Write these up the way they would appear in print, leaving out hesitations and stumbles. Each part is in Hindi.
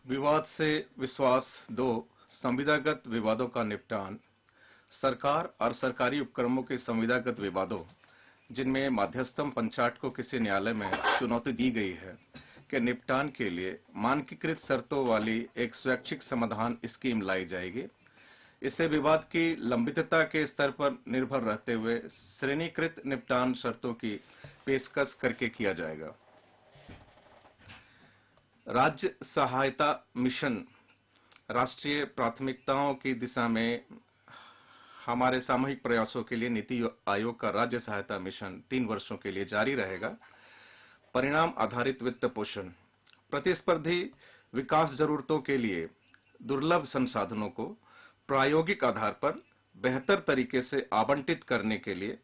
विवाद से विश्वास दो, संविदागत विवादों का निपटान। सरकार और सरकारी उपक्रमों के संविदागत विवादों, जिनमें मध्यस्थम पंचायत को किसी न्यायालय में चुनौती दी गई है, के निपटान के लिए मानकीकृत शर्तों वाली एक स्वैच्छिक समाधान स्कीम लाई जाएगी। इसे विवाद की लंबितता के स्तर पर निर्भर रहते हुए श्रेणीकृत निपटान शर्तों की पेशकश करके किया जाएगा। राज्य सहायता मिशन राष्ट्रीय प्राथमिकताओं की दिशा में हमारे सामूहिक प्रयासों के लिए नीति आयोग का राज्य सहायता मिशन 3 वर्षों के लिए जारी रहेगा। परिणाम आधारित वित्त पोषण, प्रतिस्पर्धी विकास जरूरतों के लिए दुर्लभ संसाधनों को प्रायोगिक आधार पर बेहतर तरीके से आवंटित करने के लिए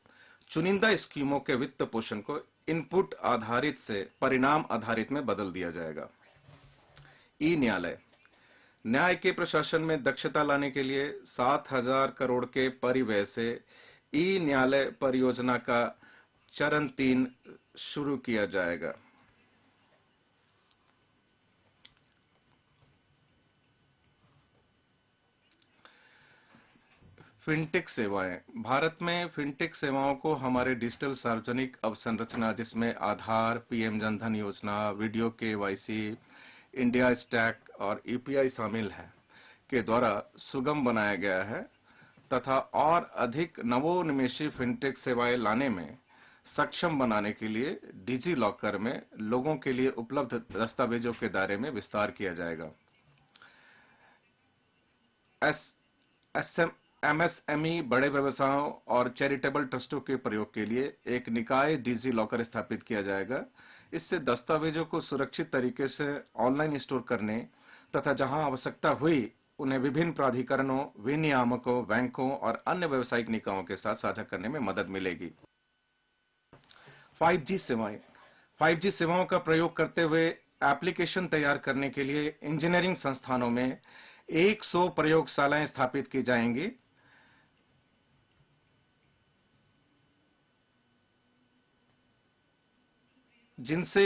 चुनिंदा स्कीमों के वित्त पोषण को इनपुट आधारित से परिणाम आधारित में बदल दिया जाएगा। ई न्यायालय, न्याय के प्रशासन में दक्षता लाने के लिए 7,000 करोड़ के परिव्यय से ई न्यायालय परियोजना का चरण 3 शुरू किया जाएगा। फिनटेक सेवाएं, भारत में फिनटेक सेवाओं को हमारे डिजिटल सार्वजनिक अवसंरचना, जिसमें आधार, पीएम जनधन योजना, वीडियो केवाईसी, इंडिया स्टैक और यूपीआई शामिल है, के द्वारा सुगम बनाया गया है तथा और अधिक नवोन्मेषी फिनटेक सेवाएं लाने में सक्षम बनाने के लिए डिजी लॉकर में लोगों के लिए उपलब्ध दस्तावेजों के दायरे में विस्तार किया जाएगा। एमएसएमई, बड़े व्यवसायों और चैरिटेबल ट्रस्टों के प्रयोग के लिए एक निकाय डिजी लॉकर स्थापित किया जाएगा। इससे दस्तावेजों को सुरक्षित तरीके से ऑनलाइन स्टोर करने तथा जहां आवश्यकता हुई उन्हें विभिन्न प्राधिकरणों, विनियामकों, बैंकों और अन्य व्यावसायिक निकायों के साथ साझा करने में मदद मिलेगी। 5G सेवाएं, 5G सेवाओं का प्रयोग करते हुए एप्लीकेशन तैयार करने के लिए इंजीनियरिंग संस्थानों में 100 प्रयोगशालाएं स्थापित की जाएंगी। जिनसे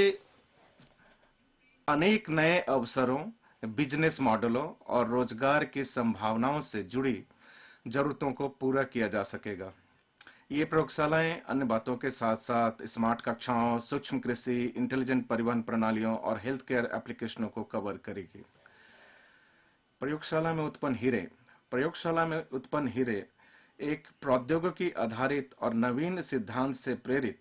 अनेक नए अवसरों, बिजनेस मॉडलों और रोजगार की संभावनाओं से जुड़ी जरूरतों को पूरा किया जा सकेगा। ये प्रयोगशालाएं अन्य बातों के साथ साथ स्मार्ट कक्षाओं, सूक्ष्म कृषि, इंटेलिजेंट परिवहन प्रणालियों और हेल्थ केयर एप्लीकेशनों को कवर करेगी। प्रयोगशाला में उत्पन्न हीरे, प्रयोगशाला में उत्पन्न हीरे एक प्रौद्योगिकी आधारित और नवीन सिद्धांत से प्रेरित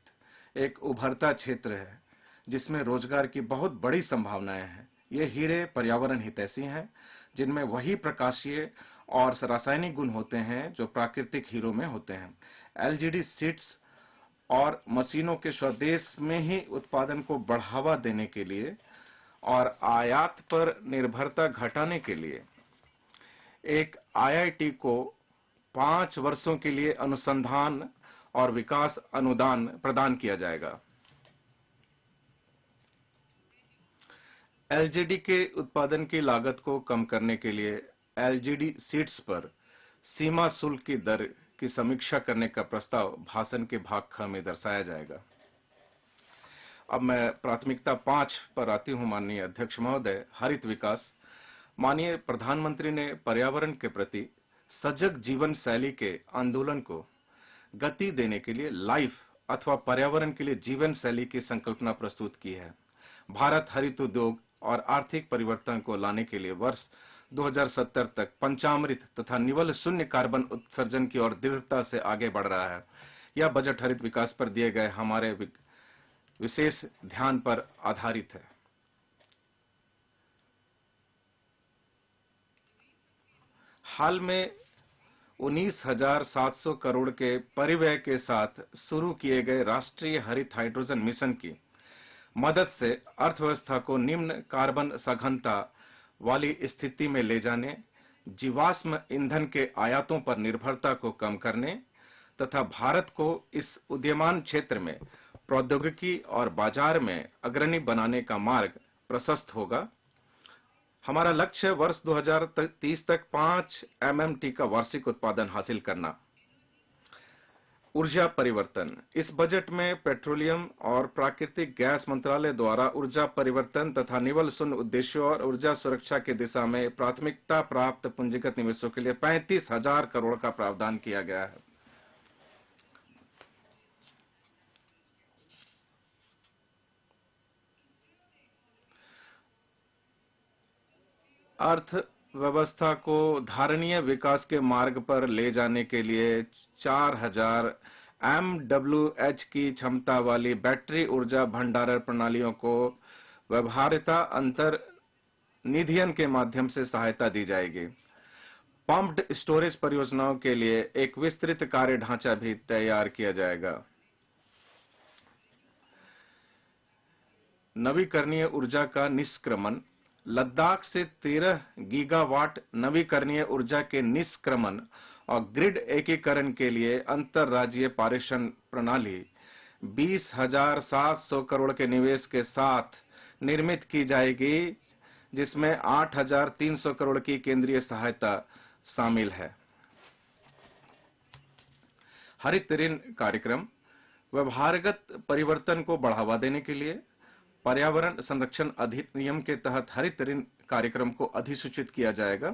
एक उभरता क्षेत्र है, जिसमें रोजगार की बहुत बड़ी संभावनाएं हैं। ये हीरे पर्यावरण हितैषी हैं, जिनमें वही प्रकाशीय और रासायनिक गुण होते हैं जो प्राकृतिक हीरों में होते हैं। एलजीडी सीड्स और मशीनों के स्वदेश में ही उत्पादन को बढ़ावा देने के लिए और आयात पर निर्भरता घटाने के लिए एक आईआईटी को 5 वर्षों के लिए अनुसंधान और विकास अनुदान प्रदान किया जाएगा। एलजीडी के उत्पादन की लागत को कम करने के लिए एलजीडी सीड्स पर सीमा शुल्क की दर की समीक्षा करने का प्रस्ताव भाषण के भाग ख में दर्शाया जाएगा। अब मैं प्राथमिकता 5 पर आती हूं। माननीय अध्यक्ष महोदय, हरित विकास। माननीय प्रधानमंत्री ने पर्यावरण के प्रति सजग जीवन शैली के आंदोलन को गति देने के लिए लाइफ अथवा पर्यावरण के लिए जीवन शैली की संकल्पना प्रस्तुत की है। भारत हरित उद्योग और आर्थिक परिवर्तन को लाने के लिए वर्ष 2070 तक पंचामृत तथा निवल शून्य कार्बन उत्सर्जन की ओर दृढ़ता से आगे बढ़ रहा है। यह बजट हरित विकास पर दिए गए हमारे विशेष ध्यान पर आधारित है। हाल में 19,700 करोड़ के परिव्यय के साथ शुरू किए गए राष्ट्रीय हरित हाइड्रोजन मिशन की मदद से अर्थव्यवस्था को निम्न कार्बन सघनता वाली स्थिति में ले जाने, जीवाश्म ईंधन के आयातों पर निर्भरता को कम करने तथा भारत को इस उदीयमान क्षेत्र में प्रौद्योगिकी और बाजार में अग्रणी बनाने का मार्ग प्रशस्त होगा। हमारा लक्ष्य है वर्ष 2030 तक 5 MMT का वार्षिक उत्पादन हासिल करना। ऊर्जा परिवर्तन। इस बजट में पेट्रोलियम और प्राकृतिक गैस मंत्रालय द्वारा ऊर्जा परिवर्तन तथा निवल शून्य उद्देश्यों और ऊर्जा सुरक्षा की दिशा में प्राथमिकता प्राप्त पूंजीगत निवेशों के लिए 35,000 करोड़ का प्रावधान किया गया है। अर्थव्यवस्था को धारणीय विकास के मार्ग पर ले जाने के लिए 4,000 MWH की क्षमता वाली बैटरी ऊर्जा भंडारण प्रणालियों को व्यवहार्यता अंतर निधियन के माध्यम से सहायता दी जाएगी। पम्प्ड स्टोरेज परियोजनाओं के लिए एक विस्तृत कार्य ढांचा भी तैयार किया जाएगा। नवीकरणीय ऊर्जा का निष्क्रमण। लद्दाख से 13 गीगावाट नवीकरणीय ऊर्जा के निष्क्रमण और ग्रिड एकीकरण के लिए अंतरराज्यीय पारेषण प्रणाली 20,700 करोड़ के निवेश के साथ निर्मित की जाएगी, जिसमें 8,300 करोड़ की केंद्रीय सहायता शामिल है। हरित ऋण कार्यक्रम। व्यवहारगत परिवर्तन को बढ़ावा देने के लिए पर्यावरण संरक्षण अधिनियम के तहत हरित ऋण कार्यक्रम को अधिसूचित किया जाएगा।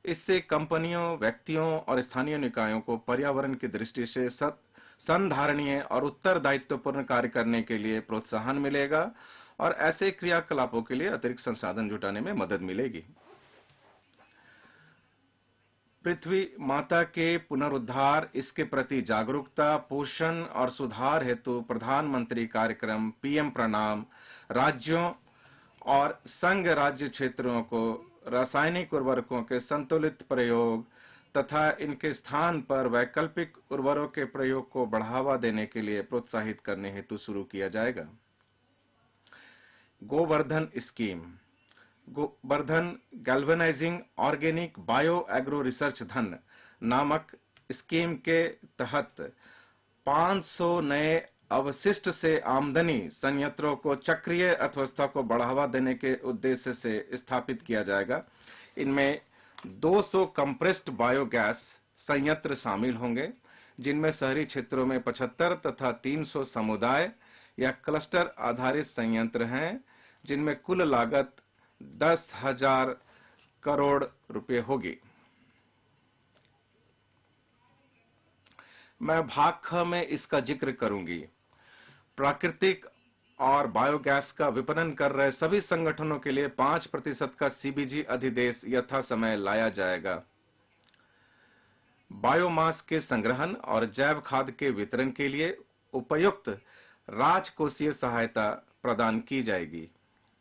इससे कंपनियों, व्यक्तियों और स्थानीय निकायों को पर्यावरण की दृष्टि से संधारणीय और उत्तरदायित्वपूर्ण कार्य करने के लिए प्रोत्साहन मिलेगा और ऐसे क्रियाकलापों के लिए अतिरिक्त संसाधन जुटाने में मदद मिलेगी। पृथ्वी माता के पुनरुद्धार, इसके प्रति जागरूकता, पोषण और सुधार हेतु प्रधानमंत्री कार्यक्रम पीएम प्रणाम राज्यों और संघ राज्य क्षेत्रों को रासायनिक उर्वरकों के संतुलित प्रयोग तथा इनके स्थान पर वैकल्पिक उर्वरकों के प्रयोग को बढ़ावा देने के लिए प्रोत्साहित करने हेतु शुरू किया जाएगा। Govardhan scheme. Govardhan galvanising organic bio agro research धन नामक स्कीम के तहत 500 नए अवशिष्ट से आमदनी संयंत्रों को चक्रीय अर्थव्यवस्था को बढ़ावा देने के उद्देश्य से स्थापित किया जाएगा। इनमें 200 कंप्रेस्ड बायोगैस संयंत्र शामिल होंगे, जिनमें शहरी क्षेत्रों में 75 तथा 300 समुदाय या क्लस्टर आधारित संयंत्र हैं, जिनमें कुल लागत 10,000 करोड़ रुपए होगी। मैं भाग ख में इसका जिक्र करूंगी। प्राकृतिक और बायोगैस का विपणन कर रहे सभी संगठनों के लिए 5% का सीबीजी अधिदेश यथा समय लाया जाएगा। बायोमास के संग्रहण और जैव खाद के वितरण के लिए उपयुक्त राजकोषीय सहायता प्रदान की जाएगी।